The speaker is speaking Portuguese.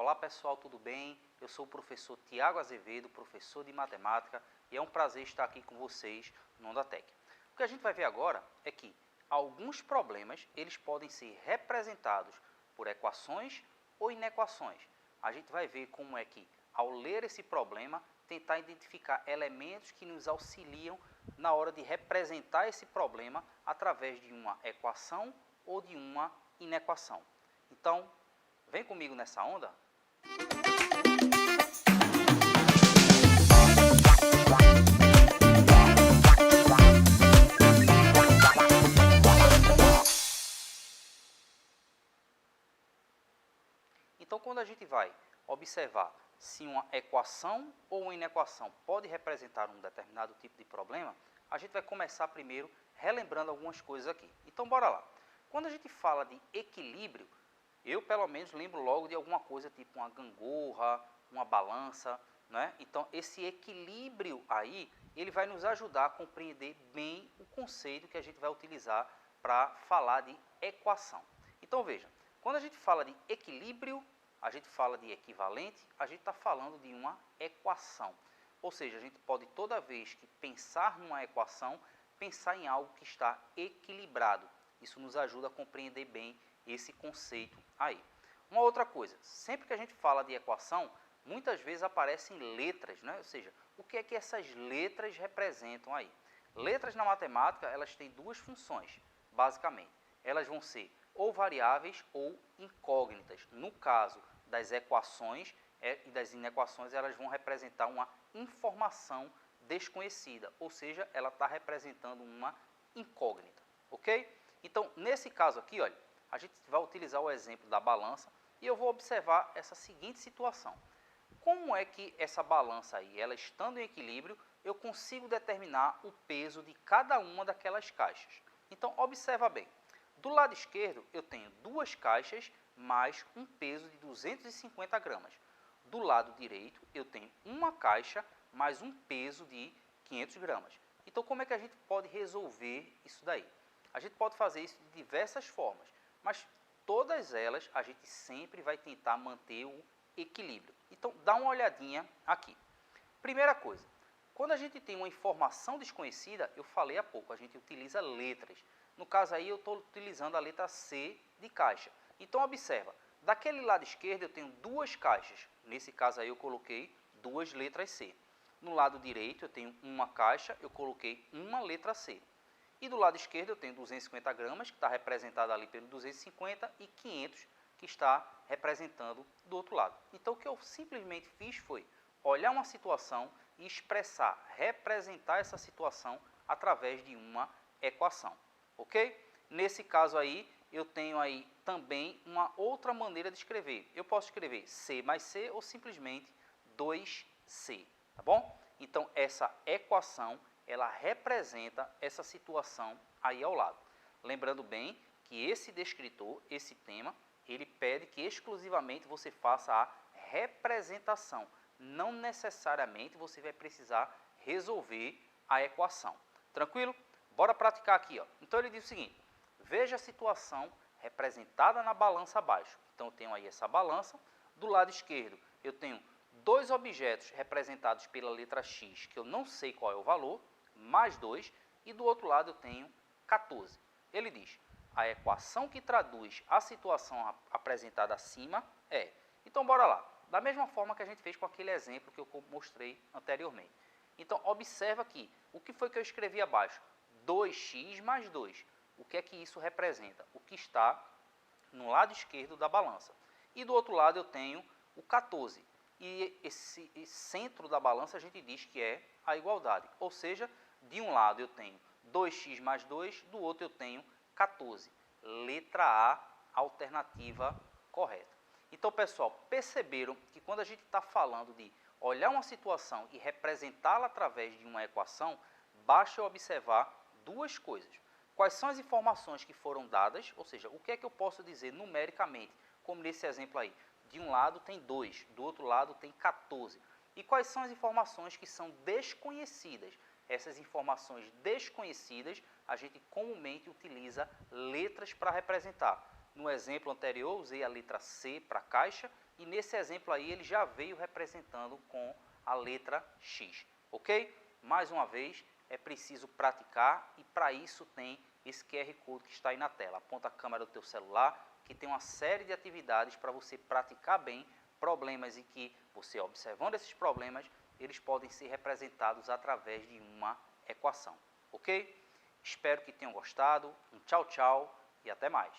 Olá pessoal, tudo bem? Eu sou o professor Tiago Azevedo, professor de matemática, e é um prazer estar aqui com vocês no Ondatec. O que a gente vai ver agora é que alguns problemas eles podem ser representados por equações ou inequações. A gente vai ver como é que, ao ler esse problema, tentar identificar elementos que nos auxiliam na hora de representar esse problema através de uma equação ou de uma inequação. Então, vem comigo nessa onda. Então, quando a gente vai observar se uma equação ou uma inequação pode representar um determinado tipo de problema, a gente vai começar primeiro relembrando algumas coisas aqui. Então, bora lá. Quando a gente fala de equilíbrio, eu pelo menos lembro logo de alguma coisa tipo uma gangorra, uma balança, né? Então, esse equilíbrio aí, ele vai nos ajudar a compreender bem o conceito que a gente vai utilizar para falar de equação. Então, veja, quando a gente fala de equilíbrio, a gente fala de equivalente, a gente está falando de uma equação. Ou seja, a gente pode toda vez que pensar numa equação, pensar em algo que está equilibrado. Isso nos ajuda a compreender bem esse conceito aí. Uma outra coisa, sempre que a gente fala de equação, muitas vezes aparecem letras, né? Ou seja, o que é que essas letras representam aí? Letras na matemática, elas têm duas funções, basicamente. Elas vão ser ou variáveis ou incógnitas. No caso das equações e das inequações, elas vão representar uma informação desconhecida, ou seja, ela está representando uma incógnita, ok? Então, nesse caso aqui, olha, a gente vai utilizar o exemplo da balança e eu vou observar essa seguinte situação. Como é que essa balança aí, ela estando em equilíbrio, eu consigo determinar o peso de cada uma daquelas caixas? Então, observa bem. Do lado esquerdo, eu tenho duas caixas mais um peso de 250 gramas. Do lado direito, eu tenho uma caixa mais um peso de 500 gramas. Então, como é que a gente pode resolver isso daí? A gente pode fazer isso de diversas formas, mas todas elas a gente sempre vai tentar manter o equilíbrio. Então, dá uma olhadinha aqui. Primeira coisa, quando a gente tem uma informação desconhecida, eu falei há pouco, a gente utiliza letras. No caso aí, eu estou utilizando a letra C de caixa. Então, observa, daquele lado esquerdo eu tenho duas caixas. Nesse caso aí, eu coloquei duas letras C. No lado direito, eu tenho uma caixa, eu coloquei uma letra C. E do lado esquerdo, eu tenho 250 gramas, que está representado ali pelo 250, e 500, que está representando do outro lado. Então, o que eu simplesmente fiz foi olhar uma situação e expressar, representar essa situação através de uma equação. Ok? Nesse caso aí, eu tenho aí também uma outra maneira de escrever. Eu posso escrever C mais C ou simplesmente 2C, tá bom? Então, essa equação, ela representa essa situação aí ao lado. Lembrando bem que esse descritor, esse tema, ele pede que exclusivamente você faça a representação. Não necessariamente você vai precisar resolver a equação. Tranquilo? Bora praticar aqui, ó. Então ele diz o seguinte: veja a situação representada na balança abaixo. Então eu tenho aí essa balança. Do lado esquerdo eu tenho dois objetos representados pela letra X, que eu não sei qual é o valor, mais 2, e do outro lado eu tenho 14. Ele diz: a equação que traduz a situação apresentada acima é... Então bora lá. Da mesma forma que a gente fez com aquele exemplo que eu mostrei anteriormente. Então observa aqui, o que foi que eu escrevi abaixo? 2x mais 2. O que é que isso representa? O que está no lado esquerdo da balança. E do outro lado eu tenho o 14. E esse centro da balança a gente diz que é a igualdade. Ou seja, de um lado eu tenho 2x mais 2, do outro eu tenho 14. Letra A, alternativa correta. Então, pessoal, perceberam que quando a gente está falando de olhar uma situação e representá-la através de uma equação, basta observar duas coisas. Quais são as informações que foram dadas, ou seja, o que é que eu posso dizer numericamente, como nesse exemplo aí. De um lado tem 2, do outro lado tem 14. E quais são as informações que são desconhecidas? Essas informações desconhecidas, a gente comumente utiliza letras para representar. No exemplo anterior, usei a letra C para caixa e nesse exemplo aí ele já veio representando com a letra X, ok? Mais uma vez, é preciso praticar e para isso tem esse QR Code que está aí na tela. Aponta a câmera do teu celular, que tem uma série de atividades para você praticar bem problemas e que você observando esses problemas, eles podem ser representados através de uma equação, ok? Espero que tenham gostado, um tchau, tchau e até mais.